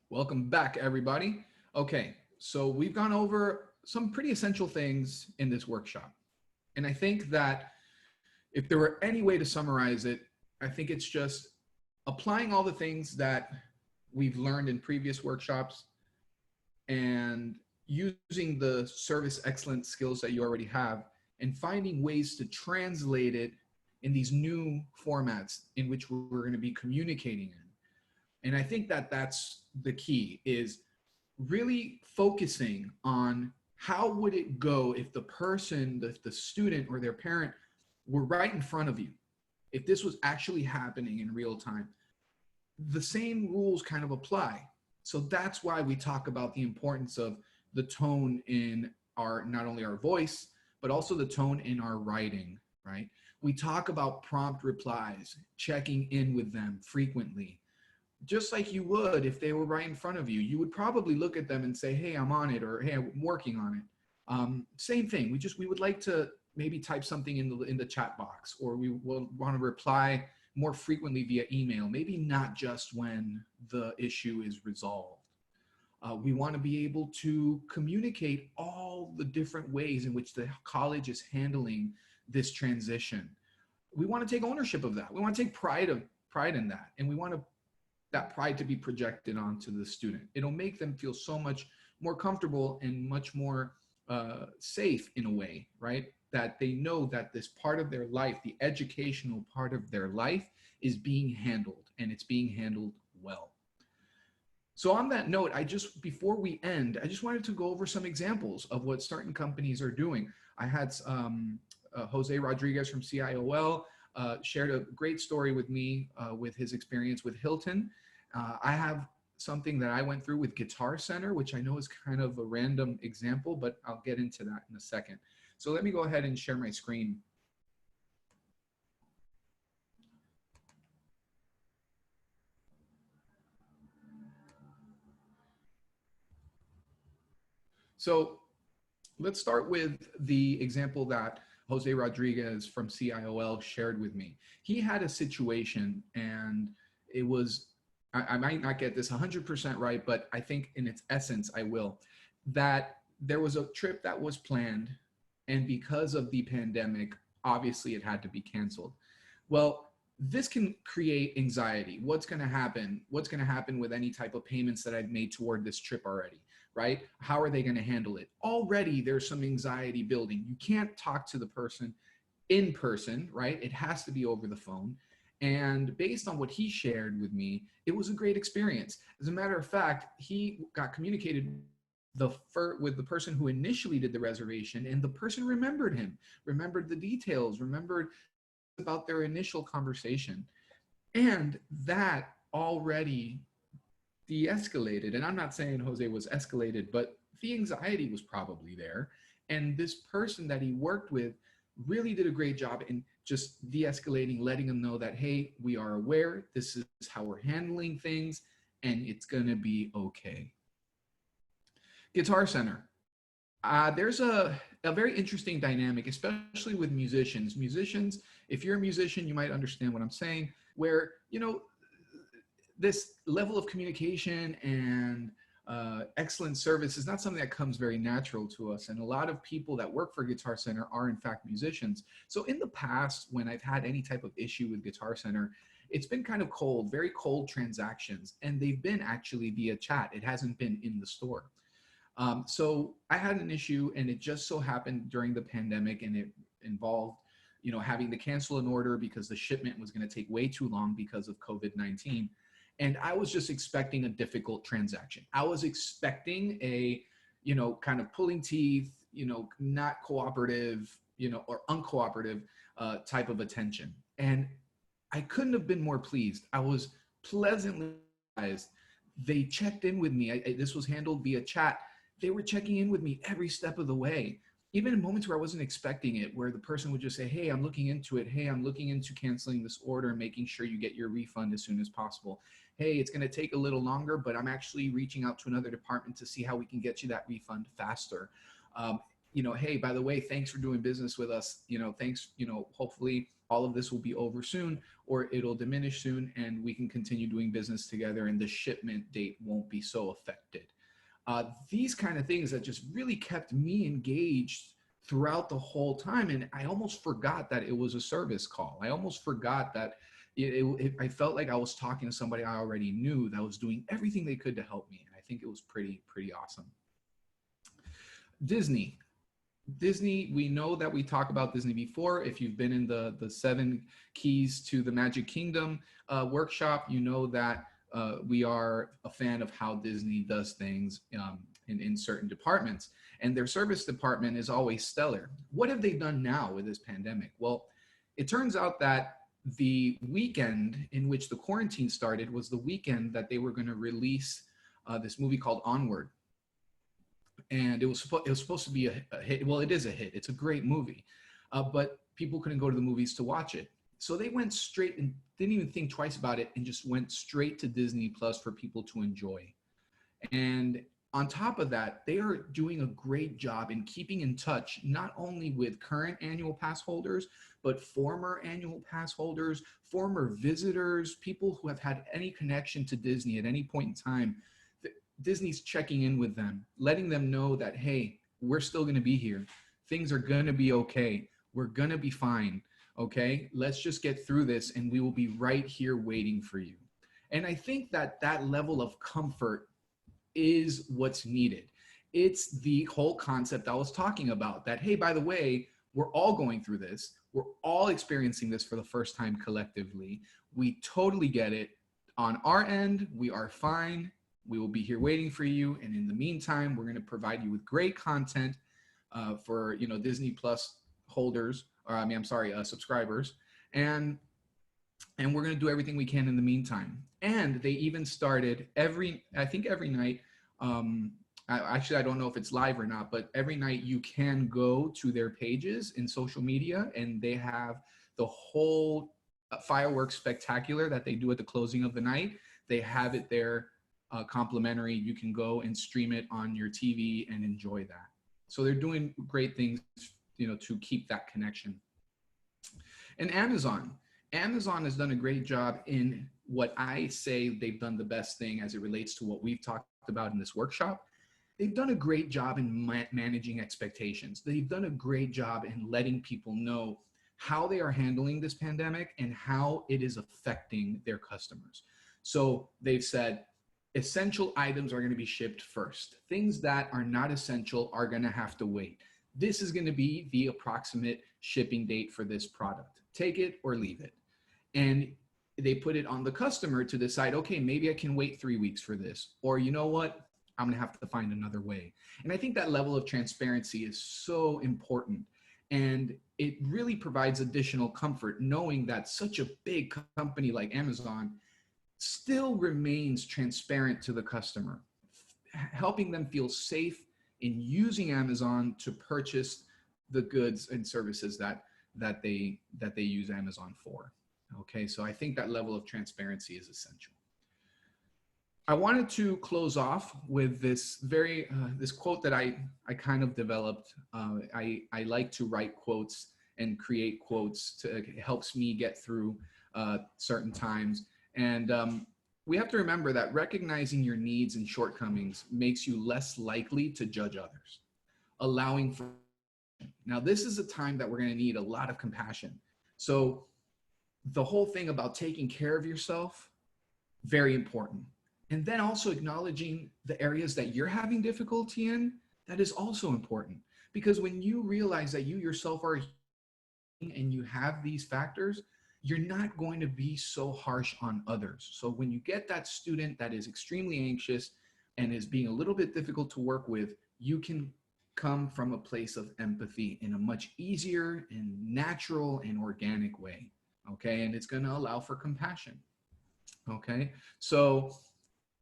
Welcome back, everybody. Okay, so we've gone over some pretty essential things in this workshop. And I think that if there were any way to summarize it, I think it's just applying all the things that we've learned in previous workshops and using the service excellence skills that you already have and finding ways to translate it in these new formats in which we're going to be communicating in. And I think that that's the key, is really focusing on how would it go if the person, the student or their parent were right in front of you. If this was actually happening in real time, the same rules kind of apply. So that's why we talk about the importance of the tone in our, not only our voice, but also the tone in our writing, right? We talk about prompt replies, checking in with them frequently, just like you would if they were right in front of you. You would probably look at them and say, hey, I'm on it, or hey, I'm working on it. Same thing. We would like to maybe type something in the chat box, or we will want to reply more frequently via email, maybe not just when the issue is resolved. We want to be able to communicate all the different ways in which the college is handling this transition. We want to take ownership of that. We want to take pride in that, and we want that pride to be projected onto the student. It'll make them feel so much more comfortable and much more safe in a way, right? That they know that this part of their life, the educational part of their life, is being handled, and it's being handled well. So on that note, before we end, I just wanted to go over some examples of what certain companies are doing. I had Jose Rodriguez from CIOL shared a great story with me with his experience with Hilton. I have something that I went through with Guitar Center, which I know is kind of a random example, but I'll get into that in a second. So let me go ahead and share my screen. So let's start with the example that Jose Rodriguez from CIOL shared with me. He had a situation, and it was, I might not get this 100% right, but I think in its essence, I will, that there was a trip that was planned, and because of the pandemic, obviously it had to be canceled. Well, this can create anxiety. What's going to happen? What's going to happen with any type of payments that I've made toward this trip already, right? How are they going to handle it? Already there's some anxiety building. You can't talk to the person in person, right? It has to be over the phone. And based on what he shared with me, it was a great experience. As a matter of fact, he got communicated with the person who initially did the reservation, and the person remembered him, remembered the details, remembered about their initial conversation. And that already de-escalated. And I'm not saying Jose was escalated, but the anxiety was probably there. And this person that he worked with really did a great job in just de-escalating, letting them know that, hey, we are aware, this is how we're handling things, and it's gonna be okay. Guitar Center. There's a very interesting dynamic, especially with musicians. Musicians, if you're a musician, you might understand what I'm saying, where, you know, this level of communication and excellent service is not something that comes very natural to us. And a lot of people that work for Guitar Center are in fact musicians. So in the past, when I've had any type of issue with Guitar Center, it's been kind of cold, very cold transactions. And they've been actually via chat. It hasn't been in the store. So I had an issue, and it just so happened during the pandemic, and it involved, you know, having to cancel an order because the shipment was going to take way too long because of COVID-19. And I was just expecting a difficult transaction. I was expecting a, you know, kind of pulling teeth, you know, not cooperative, you know, or uncooperative type of attention. And I couldn't have been more pleased. I was pleasantly surprised. They checked in with me. This was handled via chat. They were checking in with me every step of the way, even in moments where I wasn't expecting it, where the person would just say, hey, I'm looking into it. Hey, I'm looking into canceling this order and making sure you get your refund as soon as possible. Hey, it's going to take a little longer, but I'm actually reaching out to another department to see how we can get you that refund faster. You know, hey, by the way, thanks for doing business with us. You know, thanks, you know, hopefully all of this will be over soon, or it'll diminish soon, and we can continue doing business together, and the shipment date won't be so affected. These kind of things that just really kept me engaged throughout the whole time. And I almost forgot that it was a service call. I almost forgot that I felt like I was talking to somebody I already knew that was doing everything they could to help me. And I think it was pretty awesome. Disney. Disney, we know that we talked about Disney before. If you've been in the 7 Keys to the Magic Kingdom workshop, you know that we are a fan of how Disney does things in certain departments. And their service department is always stellar. What have they done now with this pandemic? Well, it turns out that the weekend in which the quarantine started was the weekend that they were going to release this movie called Onward. And it was supposed to be a hit. Well, it is a hit. It's a great movie, but people couldn't go to the movies to watch it. So they went straight and didn't even think twice about it and just went straight to Disney Plus for people to enjoy. And on top of that, they are doing a great job in keeping in touch, not only with current annual pass holders, but former annual pass holders, former visitors, people who have had any connection to Disney at any point in time. Disney's checking in with them, letting them know that, hey, we're still going to be here. Things are going to be okay. We're going to be fine. Okay, let's just get through this and we will be right here waiting for you. And I think that that level of comfort is what's needed. It's the whole concept I was talking about, that, hey, by the way, we're all going through this. We're all experiencing this for the first time collectively. We totally get it. On our end, we are fine. We will be here waiting for you. And in the meantime, we're going to provide you with great content for, you know, Disney Plus holders, or subscribers. And we're going to do everything we can in the meantime. And they even started every night. I don't know if it's live or not, but every night you can go to their pages in social media, and they have the whole fireworks spectacular that they do at the closing of the night. They have it there. Complimentary. You can go and stream it on your TV and enjoy that. So they're doing great things, you know, to keep that connection. And Amazon has done a great job in what I say they've done the best thing as it relates to what we've talked about in this workshop. They've done a great job in managing expectations. They've done a great job in letting people know how they are handling this pandemic and how it is affecting their customers. So they've said, essential items are going to be shipped first. Things that are not essential are going to have to wait. This is going to be the approximate shipping date for this product. Take it or leave it. And they put it on the customer to decide, okay, maybe I can wait 3 weeks for this. Or you know what? I'm going to have to find another way. And I think that level of transparency is so important. And it really provides additional comfort knowing that such a big company like Amazon still remains transparent to the customer, helping them feel safe in using Amazon to purchase the goods and services that they use Amazon for. Okay, so I think that level of transparency is essential. I wanted to close off with this this quote that I kind of developed. I like to write quotes and create quotes. It helps me get through certain times. And we have to remember that recognizing your needs and shortcomings makes you less likely to judge others, allowing for. Now, this is a time that we're going to need a lot of compassion. So the whole thing about taking care of yourself, very important. And then also acknowledging the areas that you're having difficulty in, that is also important. Because when you realize that you yourself are and you have these factors, you're not going to be so harsh on others. So when you get that student that is extremely anxious and is being a little bit difficult to work with, you can come from a place of empathy in a much easier and natural and organic way. Okay, and it's going to allow for compassion. Okay, so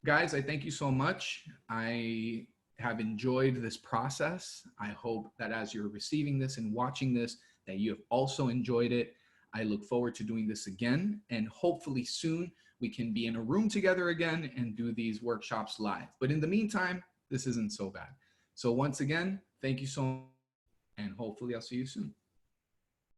guys, I thank you so much. I have enjoyed this process. I hope that as you're receiving this and watching this, that you have also enjoyed it. I look forward to doing this again, and hopefully soon we can be in a room together again and do these workshops live. But in the meantime, this isn't so bad. So once again, thank you so much, and hopefully I'll see you soon.